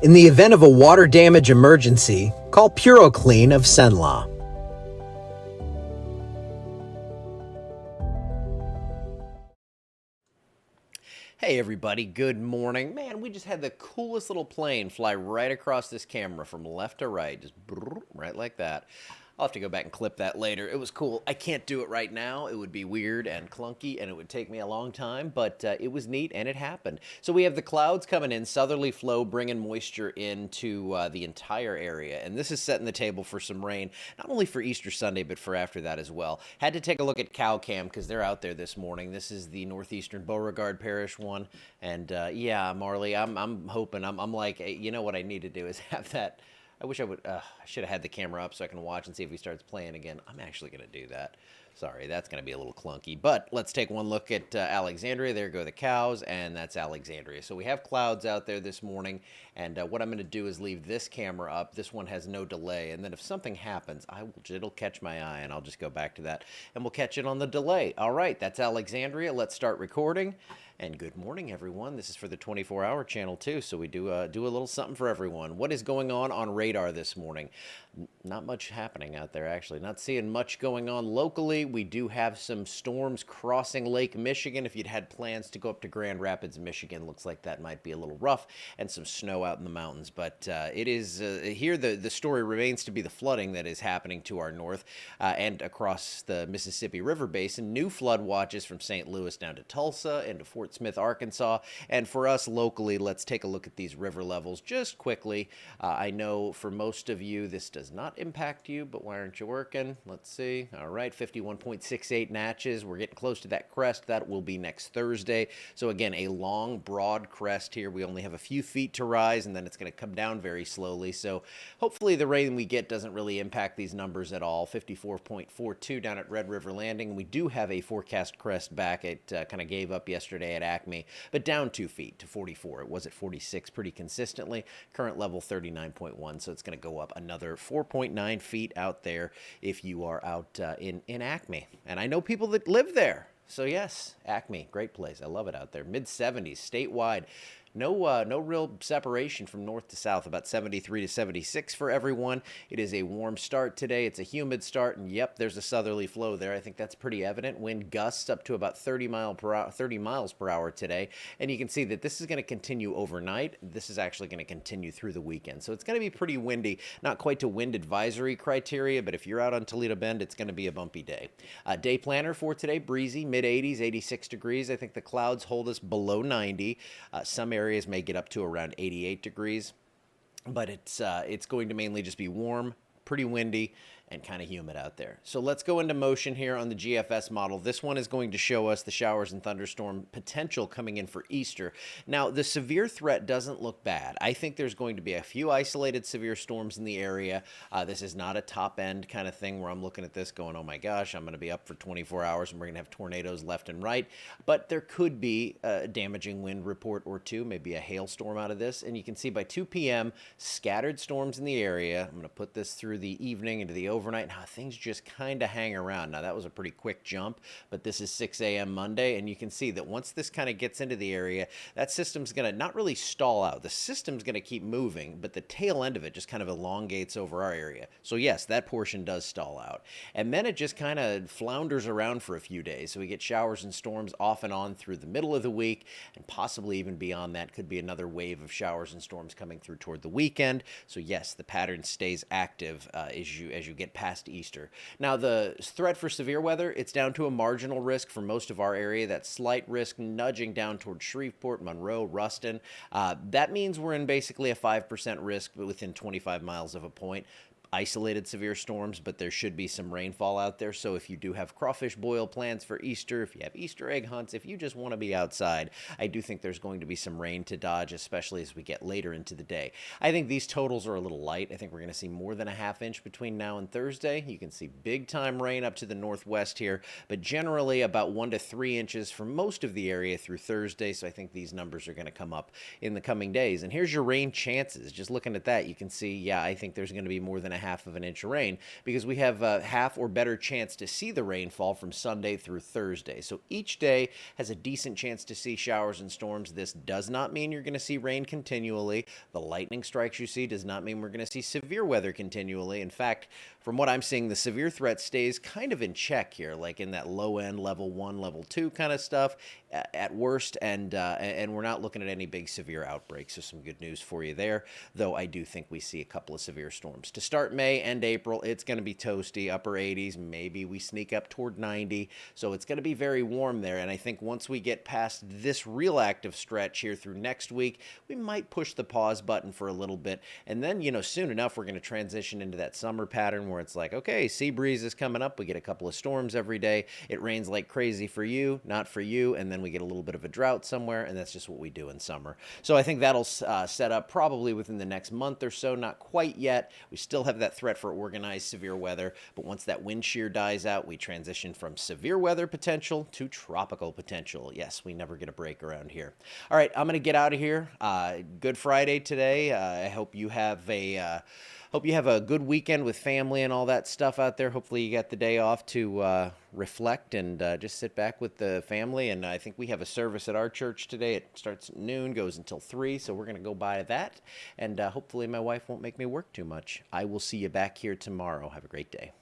In the event of a water damage emergency, call PuroClean of Cenla. Hey everybody, good morning. Man, we just had the coolest little plane fly right across this camera from left to right, just right like that. I'll have to go back and clip that later. It was cool. I can't do it right now. It would be weird and clunky and it would take me a long time, but it was neat and it happened. So we have the clouds coming in, southerly flow bringing moisture into the entire area. And this is setting the table for some rain, not only for Easter Sunday, but for after that as well. Had to take a look at CowCam because they're out there this morning. This is the northeastern Beauregard Parish one. And yeah, Marley, I'm hoping, I'm like, hey, you know what I need to do is have that. I wish I would. I should have had the camera up so I can watch and see if he starts playing again. I'm actually going to do that. Sorry, that's going to be a little clunky. But let's take one look at Alexandria. There go the cows, and that's Alexandria. So we have clouds out there this morning, and what I'm going to do is leave this camera up. This one has no delay, and then if something happens, it'll catch my eye, and I'll just go back to that, and we'll catch it on the delay. All right, that's Alexandria. Let's start recording. And good morning, everyone. This is for the 24-hour channel, too, so we do a little something for everyone. What is going on radar this morning? Not much happening out there, actually. Not seeing much going on locally. We do have some storms crossing Lake Michigan. If you'd had plans to go up to Grand Rapids, Michigan, looks like that might be a little rough, and some snow out in the mountains. But it is here, the story remains to be the flooding that is happening to our north and across the Mississippi River Basin. New flood watches from St. Louis down to Tulsa and to Fort Smith, Arkansas. And for us locally, let's take a look at these river levels just quickly. I know for most of you, this does not impact you, but why aren't you working? Let's see. All right, 51.68 Natchez. We're getting close to that crest. That will be next Thursday. So again, a long, broad crest here. We only have a few feet to rise, and then it's going to come down very slowly. So hopefully the rain we get doesn't really impact these numbers at all. 54.42 down at Red River Landing. We do have a forecast crest back. It kind of gave up yesterday at Acme, but down 2 feet to 44. It was at 46 pretty consistently. Current level 39.1, so it's going to go up another 4.9 feet out there if you are out in Acme. And I know people that live there. So yes, Acme, great place. I love it out there. Mid-70s, statewide. No real separation from north to south, about 73 to 76 for everyone. It is a warm start today. It's a humid start, and yep, there's a southerly flow there. I think that's pretty evident. Wind gusts up to about 30 miles per hour today, and you can see that this is going to continue overnight. This is actually going to continue through the weekend, so it's going to be pretty windy. Not quite to wind advisory criteria, but if you're out on Toledo Bend, it's going to be a bumpy day. Day planner for today, breezy, mid-80s, 86 degrees. I think the clouds hold us below 90. Some areas may get up to around 88 degrees, but it's going to mainly just be warm, pretty windy, and kind of humid out there. So let's go into motion here on the GFS model. This one is going to show us the showers and thunderstorm potential coming in for Easter. Now, the severe threat doesn't look bad. I think there's going to be a few isolated severe storms in the area. This is not a top end kind of thing where I'm looking at this going, oh my gosh, I'm going to be up for 24 hours and we're going to have tornadoes left and right. But there could be a damaging wind report or two, maybe a hailstorm out of this. And you can see by 2 p.m., scattered storms in the area. I'm going to put this through the evening into the overnight, and how things just kind of hang around. Now, that was a pretty quick jump, but this is 6 a.m. Monday, and you can see that once this kind of gets into the area, that system's going to not really stall out. The system's going to keep moving, but the tail end of it just kind of elongates over our area. So yes, that portion does stall out. And then it just kind of flounders around for a few days. So we get showers and storms off and on through the middle of the week, and possibly even beyond that could be another wave of showers and storms coming through toward the weekend. So yes, the pattern stays active as you get past Easter. Now, the threat for severe weather, it's down to a marginal risk for most of our area. That slight risk nudging down toward Shreveport, Monroe, Ruston. That means we're in basically a 5% risk within 25 miles of a point. Isolated severe storms, but there should be some rainfall out there. So if you do have crawfish boil plans for Easter, if you have Easter egg hunts, if you just want to be outside, I do think there's going to be some rain to dodge, especially as we get later into the day. I think these totals are a little light. I think we're going to see more than a half inch between now and Thursday. You can see big time rain up to the northwest here, but generally about 1 to 3 inches for most of the area through Thursday. So I think these numbers are going to come up in the coming days. And here's your rain chances. Just looking at that, you can see, yeah, I think there's going to be more than a half of an inch of rain because we have a half or better chance to see the rainfall from Sunday through Thursday. So each day has a decent chance to see showers and storms. This does not mean you're going to see rain continually. The lightning strikes you see does not mean we're going to see severe weather continually. In fact, from what I'm seeing, the severe threat stays kind of in check here, like in that low end, level 1, level 2 kind of stuff at worst, and we're not looking at any big severe outbreaks. So some good news for you there, though I do think we see a couple of severe storms. To start May and April, it's going to be toasty, upper 80s, maybe we sneak up toward 90, so it's going to be very warm there, and I think once we get past this real active stretch here through next week, we might push the pause button for a little bit, and then, soon enough, we're going to transition into that summer pattern where it's like, okay, sea breeze is coming up, we get a couple of storms every day, it rains like crazy for you, not for you, and then we get a little bit of a drought somewhere, and that's just what we do in summer. So I think that'll set up probably within the next month or so, not quite yet. We still have that threat for organized severe weather, but once that wind shear dies out, we transition from severe weather potential to tropical potential. Yes, we never get a break around here. All right, I'm going to get out of here. Good Friday today. I hope you have a good weekend with family and all that stuff out there. Hopefully you got the day off to reflect and just sit back with the family. And I think we have a service at our church today. It starts at noon, goes until 3, so we're going to go by that. And hopefully my wife won't make me work too much. I will see you back here tomorrow. Have a great day.